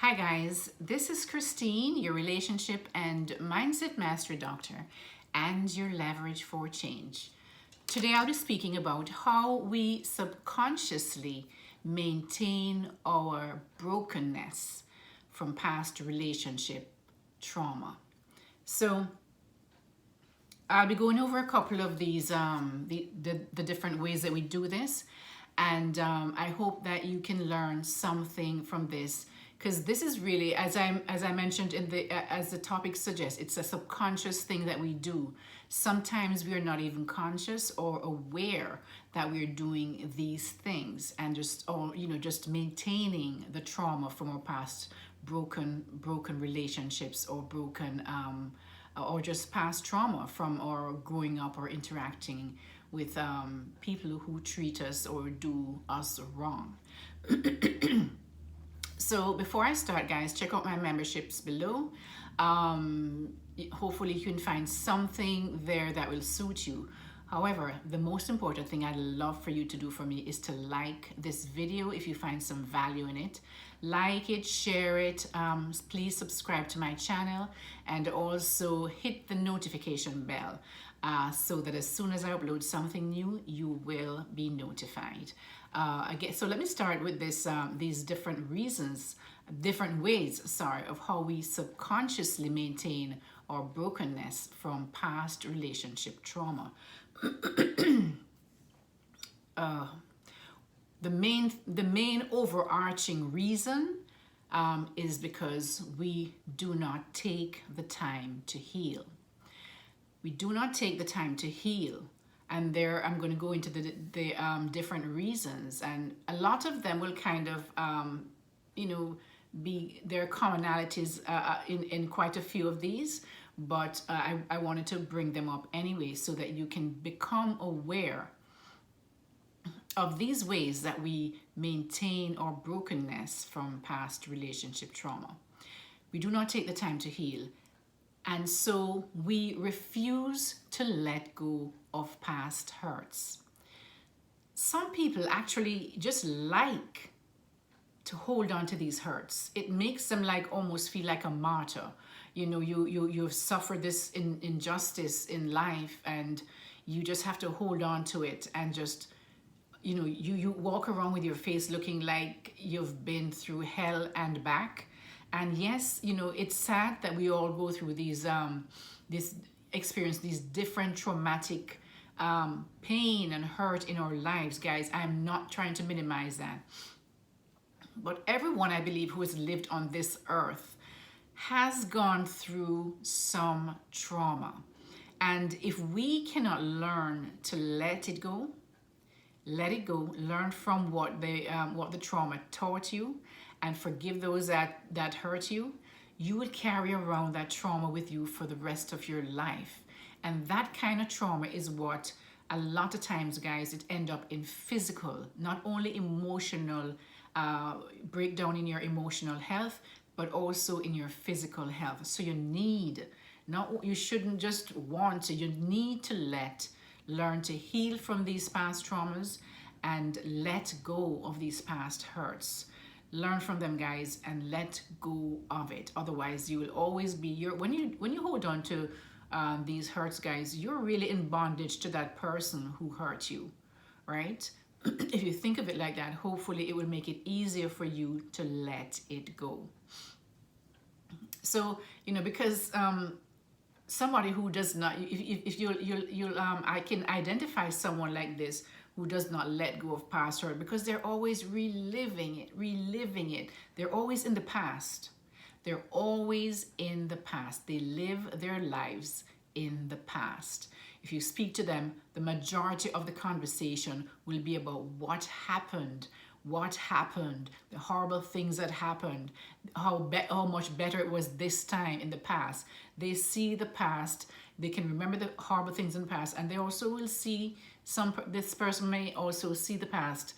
Hi guys, this is Christine, your relationship and mindset mastery doctor and your leverage for change. Today I'll be speaking about how we subconsciously maintain our brokenness from past relationship trauma. So I'll be going over a couple of these, the different ways that we do this. And I hope that you can learn something from this, because this is really, as I mentioned in the as the topic suggests, it's a subconscious thing that we do. Sometimes we are not even conscious or aware that we're doing these things, and just maintaining the trauma from our past broken relationships, or or just past trauma from our growing up or interacting with people who treat us or do us wrong. So before I start, guys, check out my memberships below. Hopefully you can find something there that will suit you. However, the most important thing I'd love for you to do for me is to like this video if you find some value in it. Like it, share it, please subscribe to my channel, and also hit the notification bell so that as soon as I upload something new, you will be notified. Again, so let me start with this, these different ways, of how we subconsciously maintain our brokenness from past relationship trauma. The main overarching reason is because we do not take the time to heal. We do not take the time to heal. And there, I'm going to go into the different reasons, and a lot of them will kind of, be there are commonalities in quite a few of these, but I wanted to bring them up anyway so that you can become aware of these ways that we maintain our brokenness from past relationship trauma. We do not take the time to heal, and so we refuse to let go of past hurts. Some people actually just like to hold on to these hurts. It makes them like almost feel like a martyr. You know, you've suffered this injustice in life, and you just have to hold on to it, and just, you walk around with your face looking like you've been through hell and back. And yes, it's sad that we all go through these experience these different traumatic pain and hurt in our lives, guys. I'm not trying to minimize that, but everyone, I believe, who has lived on this earth has gone through some trauma. And if we cannot learn to let it go, learn from what the trauma taught you, and forgive those that hurt you, you will carry around that trauma with you for the rest of your life. And that kind of trauma is what a lot of times, guys, it end up in physical, not only emotional breakdown in your emotional health, but also in your physical health. So you shouldn't just want to, you need to learn to heal from these past traumas and let go of these past hurts. Learn from them, guys, and let go of it. Otherwise, you will always be when you hold on to these hurts, guys, you're really in bondage to that person who hurt you, right? If you think of it like that, hopefully it will make it easier for you to let it go. So, because somebody who does not, I can identify someone like this who does not let go of past hurt, because they're always reliving it. They're always in the past. They're always in the past. They live their lives in the past. If you speak to them, the majority of the conversation will be about what happened, the horrible things that happened, how much better it was this time in the past. They see the past, they can remember the horrible things in the past, and they also will see this person may also see the past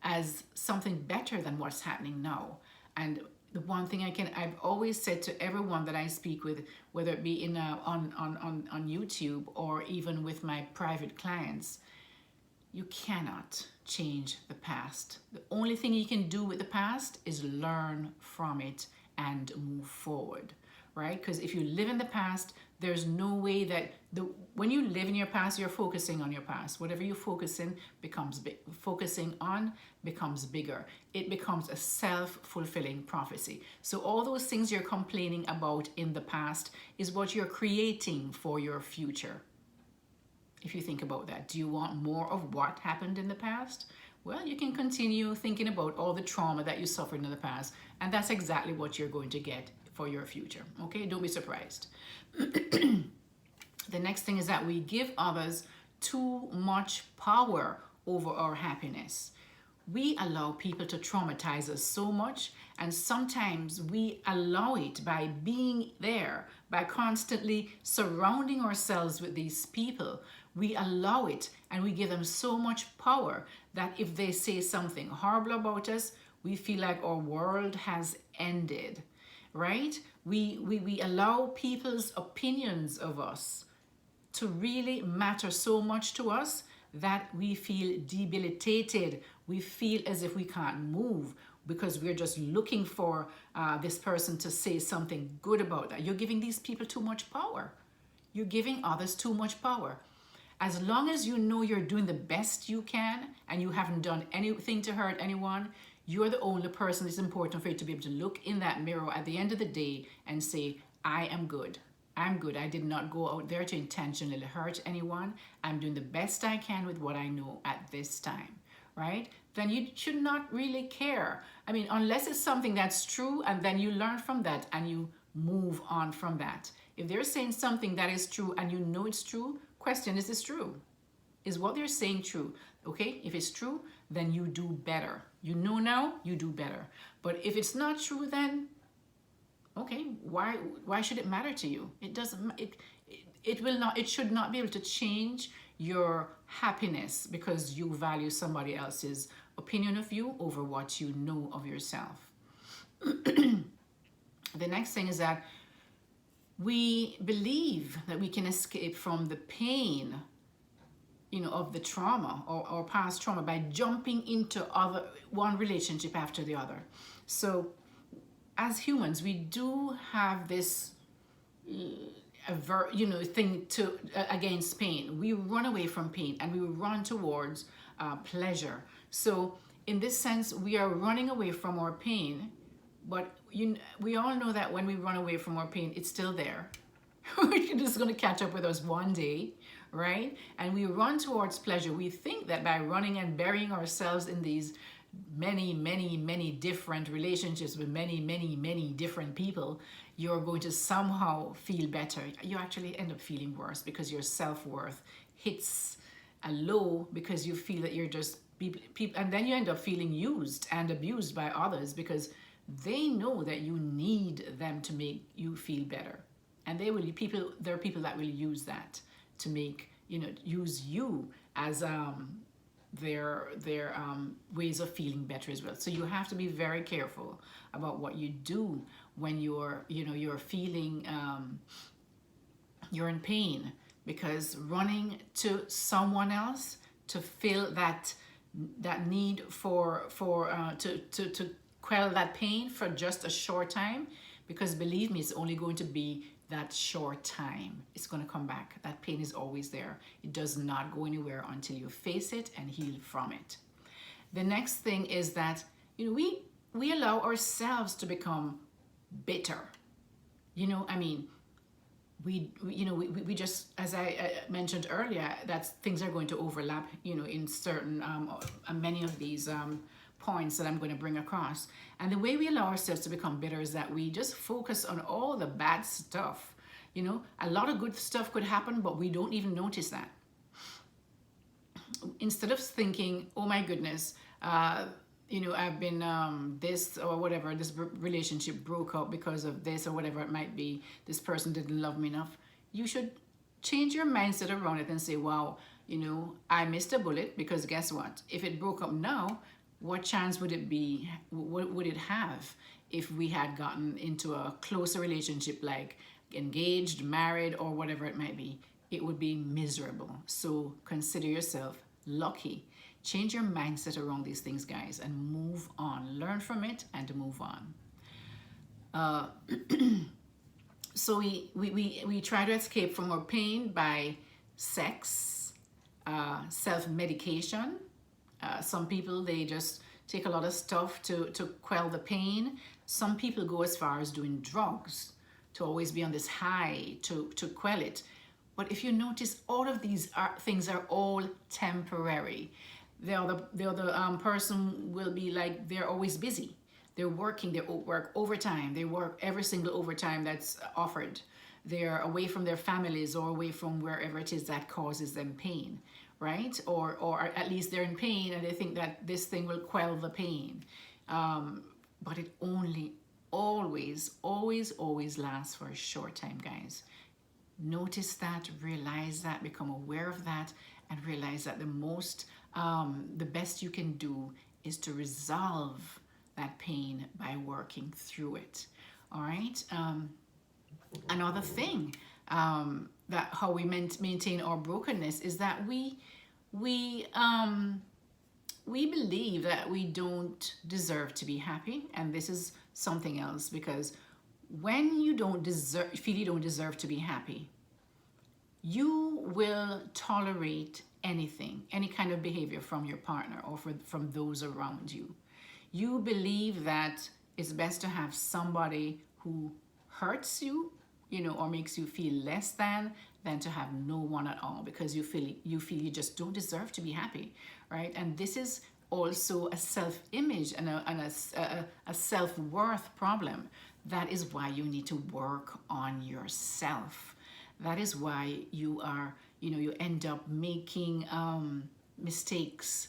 as something better than what's happening now. And the one thing I've always said to everyone that I speak with, whether it be on YouTube or even with my private clients, You cannot change the past. The only thing you can do with the past is learn from it and move forward, right? Because if you live in the past, there's no way that when you live in your past, you're focusing on your past. Whatever you focusing on becomes bigger. It becomes a self-fulfilling prophecy. So all those things you're complaining about in the past is what you're creating for your future. If you think about that, do you want more of what happened in the past? Well, you can continue thinking about all the trauma that you suffered in the past, and that's exactly what you're going to get for your future. Okay, don't be surprised. The next thing is that we give others too much power over our happiness. We allow people to traumatize us so much, and sometimes we allow it by being there, by constantly surrounding ourselves with these people. We allow it and we give them so much power that if they say something horrible about us, we feel like our world has ended, right? We allow people's opinions of us to really matter so much to us that we feel debilitated. We feel as if we can't move because we're just looking for this person to say something good about that. You're giving these people too much power. You're giving others too much power. As long as you know you're doing the best you can and you haven't done anything to hurt anyone, you're the only person it's important for you to be able to look in that mirror at the end of the day and say, I am good. I'm good. I did not go out there to intentionally hurt anyone. I'm doing the best I can with what I know at this time, right? Then you should not really care. I mean, unless it's something that's true and then you learn from that and you move on from that. If they're saying something that is true and you know it's true, question, is this true? Is what they're saying true? Okay, if it's true, then you do better. You know now, you do better. But if it's not true, then okay, why should it matter to you? It doesn't, it will not, it should not be able to change your happiness because you value somebody else's opinion of you over what you know of yourself. The next thing is that we believe that we can escape from the pain, of the trauma or past trauma by jumping into one relationship after the other. So as humans, we do have this thing against pain. We run away from pain and we run towards pleasure. So in this sense, we are running away from our pain, but we all know that when we run away from our pain, it's still there. It's just going to catch up with us one day, right? And we run towards pleasure. We think that by running and burying ourselves in these many different relationships with many different people, you're going to somehow feel better. You actually end up feeling worse because your self-worth hits a low because you feel that you're just people, and then you end up feeling used and abused by others because they know that you need them to make you feel better, and there are people that will use that to make use you as their ways of feeling better as well. So you have to be very careful about what you do when you're feeling you're in pain, because running to someone else to fill that need to quell that pain for just a short time, because believe me, it's only going to be that short time. It's going to come back. That pain is always there. It does not go anywhere until you face it and heal from it. The next thing is that we allow ourselves to become bitter. We just, as I mentioned earlier, that things are going to overlap, in certain many of these points that I'm going to bring across. And the way we allow ourselves to become bitter is that we just focus on all the bad stuff. A lot of good stuff could happen, but we don't even notice that. Instead of thinking, oh my goodness, I've been this or whatever, this relationship broke up because of this or whatever it might be, this person didn't love me enough. You should change your mindset around it and say, wow, I missed a bullet, because guess what? If it broke up now, what chance would it be? What would it have if we had gotten into a closer relationship, like engaged, married, or whatever it might be? It would be miserable. So consider yourself lucky. Change your mindset around these things, guys, and move on. Learn from it and move on. So we try to escape from our pain by sex, self-medication. Some people, they just take a lot of stuff to quell the pain. Some people go as far as doing drugs to always be on this high to quell it. But if you notice, all of these things are all temporary. The other person will be like, they're always busy. They're working, they work overtime. They work every single overtime that's offered. They're away from their families or away from wherever it is that causes them pain, right? Or at least they're in pain and they think that this thing will quell the pain. But it only always lasts for a short time, guys. Notice that, realize that, become aware of that, and realize that the best you can do is to resolve that pain by working through it. All right. Another thing that how we maintain our brokenness is that we believe that we don't deserve to be happy, and this is something else, because when you feel you don't deserve to be happy, you will tolerate anything, any kind of behavior from your partner or from those around you. You believe that it's best to have somebody who hurts you, or makes you feel less than to have no one at all, because you feel you just don't deserve to be happy, right? And this is also a self-image and a self-worth problem. That is why you need to work on yourself. That is why you end up making mistakes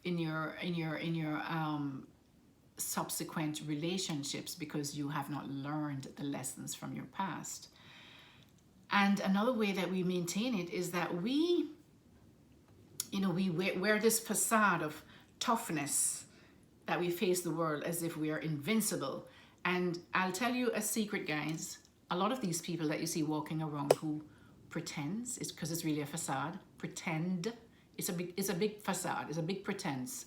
in your subsequent relationships, because you have not learned the lessons from your past. And another way that we maintain it is that we wear this facade of toughness, that we face the world as if we are invincible. And I'll tell you a secret, guys. A lot of these people that you see walking around who pretends, it's because it's really a facade, pretend, it's a big facade, it's a big pretense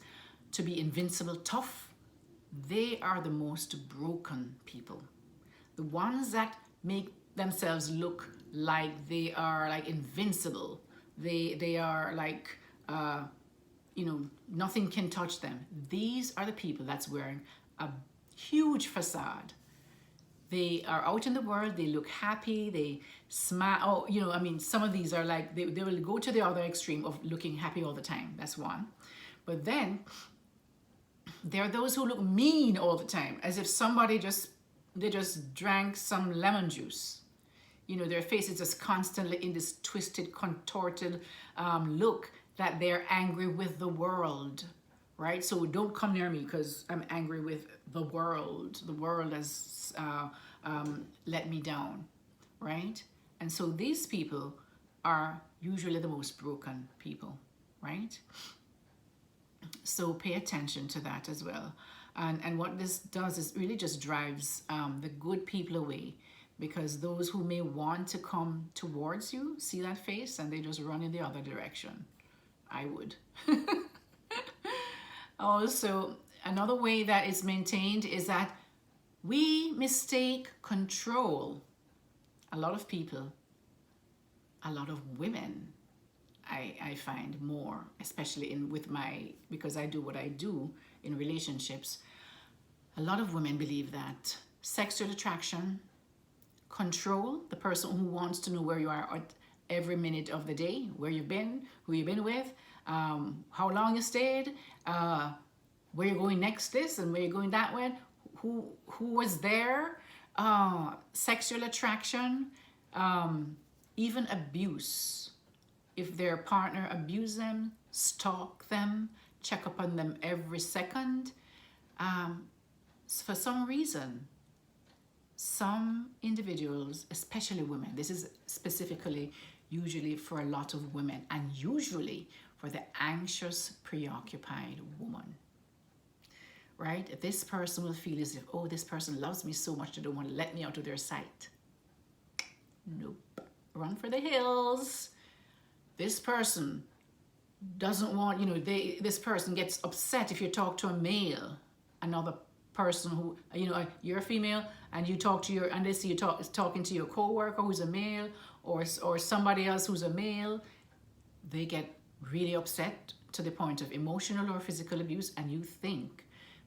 to be invincible, tough. They are the most broken people. The ones that make themselves look like they are like invincible. They are like, nothing can touch them. These are the people that's wearing a huge facade. They are out in the world, they look happy, they smile. Some of these are like, they will go to the other extreme of looking happy all the time. That's one. But then there are those who look mean all the time, as if somebody just drank some lemon juice. Their face is just constantly in this twisted, contorted look, that they're angry with the world, right? So don't come near me because I'm angry with the world. The world has let me down, right? And so these people are usually the most broken people, right? So pay attention to that as well. And what this does is really just drives the good people away, because those who may want to come towards you see that face and they just run in the other direction. I would. Also, another way that it's maintained is that we mistake control. A lot of people, a lot of women, I find more, especially because I do what I do in relationships. A lot of women believe that sexual attraction, control, the person who wants to know where you are at every minute of the day, where you've been, who you've been with, how long you stayed, where you're going next this and where you're going that way, who was there, sexual attraction, even abuse. If their partner abuse them, stalk them, check up on them every second. For some reason, some individuals, especially women, this is specifically usually for a lot of women, and usually for the anxious, preoccupied woman, right? This person will feel as if, oh, this person loves me so much they don't want to let me out of their sight. Nope. Run for the hills. This person doesn't want, this person gets upset if you talk to a male, another person who, you're a female, and you talk to and they see you talking to your coworker who's a male, or somebody else who's a male. They get really upset to the point of emotional or physical abuse, and you think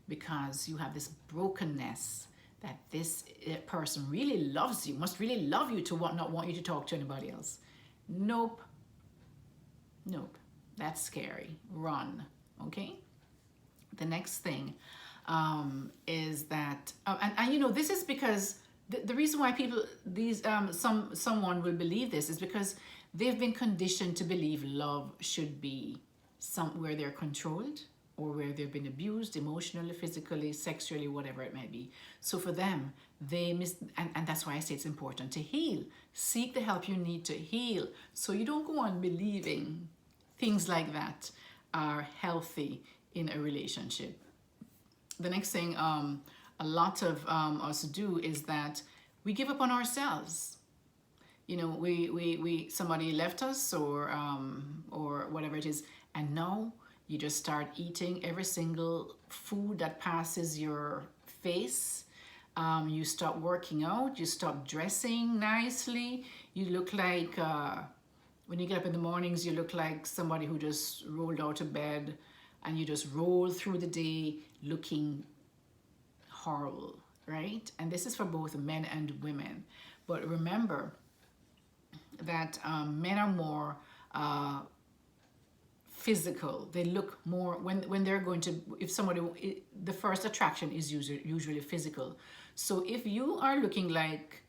because you have this brokenness that this person really loves you, must really love you to not want you to talk to anybody else. Nope. Nope. That's scary. Run. Okay? The next thing is that, and this is because the reason why someone will believe this is because they've been conditioned to believe love should be where they're controlled, or where they've been abused emotionally, physically, sexually, whatever it may be. So for them, and that's why I say it's important to heal. Seek the help you need to heal, so you don't go on believing things like that are healthy in a relationship. The next thing a lot of us do is that we give up on ourselves. Somebody left us, or whatever it is, and now you just start eating every single food that passes your face. You stop working out. You stop dressing nicely. You look like, when you get up in the mornings, you look like somebody who just rolled out of bed, and you just roll through the day looking horrible, right? And this is for both men and women. But remember that men are more physical. They look more, when they're going to, the first attraction is usually physical. So if you are looking like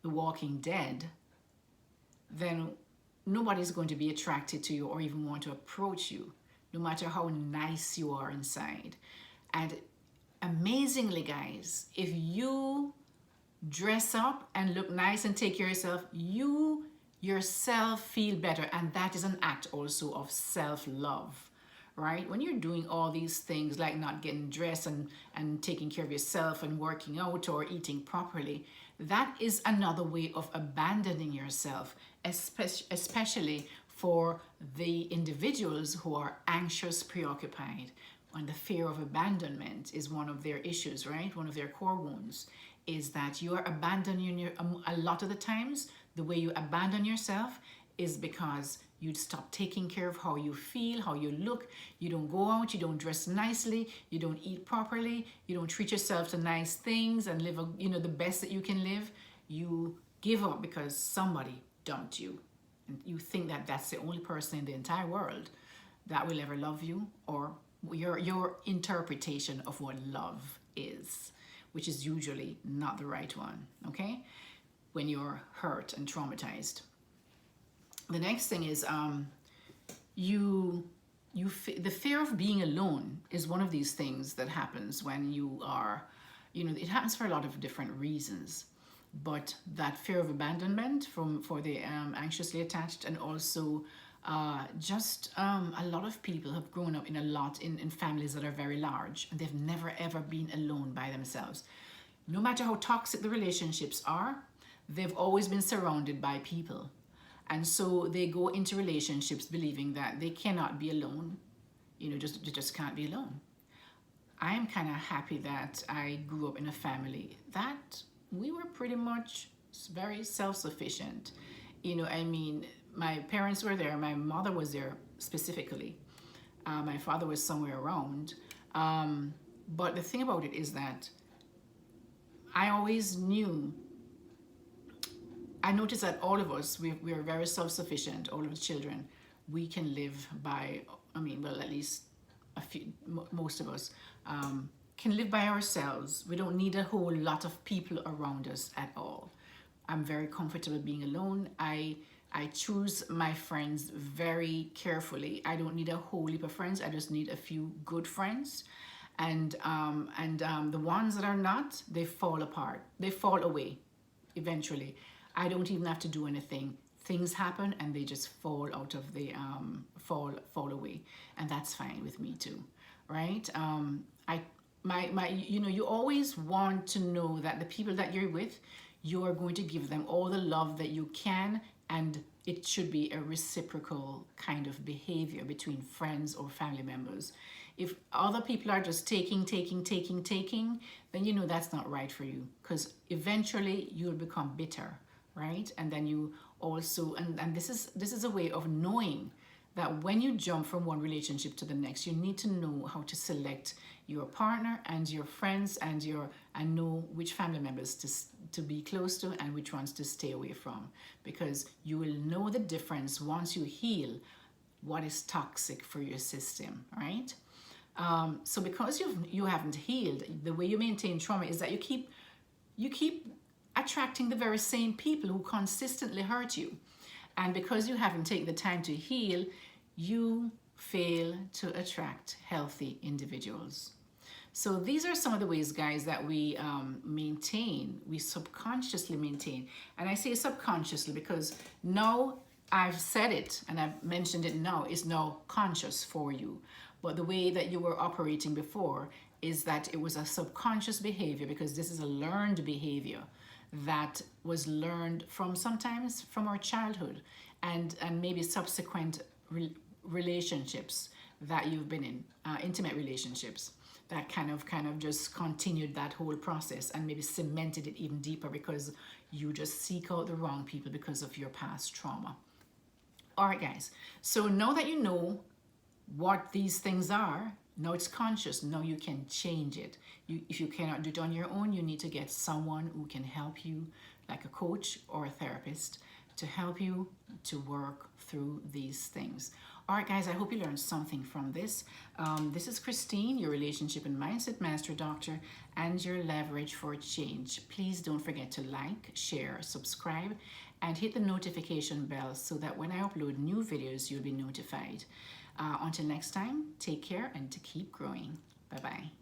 the Walking Dead, then nobody's going to be attracted to you or even want to approach you, no matter how nice you are inside. And amazingly, guys, if you dress up and look nice and take care of yourself, you yourself feel better, and that is an act also of self-love, right? When you're doing all these things like not getting dressed and taking care of yourself and working out or eating properly, that is another way of abandoning yourself, especially for the individuals who are anxious, preoccupied, and the fear of abandonment is one of their issues, right? One of their core wounds is that you are abandoning a lot of the times, the way you abandon yourself is because you stop taking care of how you feel, how you look. You don't go out, you don't dress nicely, you don't eat properly, you don't treat yourself to nice things and live the best that you can live. You give up because somebody dumped you. And you think that that's the only person in the entire world that will ever love you, or your interpretation of what love is, which is usually not the right one, okay? When you're hurt and traumatized. The next thing is the fear of being alone is one of these things that happens when you are, it happens for a lot of different reasons. But that fear of abandonment for the anxiously attached, and also just a lot of people have grown up in families that are very large, and they've never ever been alone by themselves. No matter how toxic the relationships are, they've always been surrounded by people. And so they go into relationships believing that they cannot be alone. They just can't be alone. I am kind of happy that I grew up in a family that we were pretty much very self-sufficient. My parents were there. My mother was there specifically. My father was somewhere around. But the thing about it is that I always knew, I noticed that all of us, we are very self-sufficient, all of the children. We can live by, at least most of us can live by ourselves. We don't need a whole lot of people around us at all. I'm very comfortable being alone. I choose my friends very carefully. I don't need a whole heap of friends. I just need a few good friends. And the ones that are not, they fall apart. They fall away eventually. I don't even have to do anything. Things happen and they just fall out of the, fall away. And that's fine with me too, right? You always want to know that the people that you're with, you are going to give them all the love that you can, and it should be a reciprocal kind of behavior between friends or family members. If other people are just taking, then you know that's not right for you, because eventually you'll become bitter, right? And then you also, and this is a way of knowing that when you jump from one relationship to the next, you need to know how to select your partner and your friends and know which family members to be close to and which ones to stay away from, because you will know the difference once you heal what is toxic for your system, right? So because you haven't healed, the way you maintain trauma is that you keep attracting the very same people who consistently hurt you. And because you haven't taken the time to heal, you fail to attract healthy individuals. So these are some of the ways, guys, that we subconsciously maintain. And I say subconsciously because now I've said it and I've mentioned it now, is now conscious for you. But the way that you were operating before is that it was a subconscious behavior, because this is a learned behavior that was learned sometimes from our childhood and maybe subsequent relationships that you've been in, intimate relationships that kind of just continued that whole process and maybe cemented it even deeper because you just seek out the wrong people because of your past trauma. All right, guys. So now that you know what these things are, now it's conscious. Now you can change it. If you cannot do it on your own, you need to get someone who can help you, like a coach or a therapist, to help you to work through these things. All right, guys, I hope you learned something from this. This is Christine, your Relationship and Mindset Master Doctor, and your Leverage for Change. Please don't forget to like, share, subscribe, and hit the notification bell so that when I upload new videos, you'll be notified. Until next time, take care and to keep growing. Bye-bye.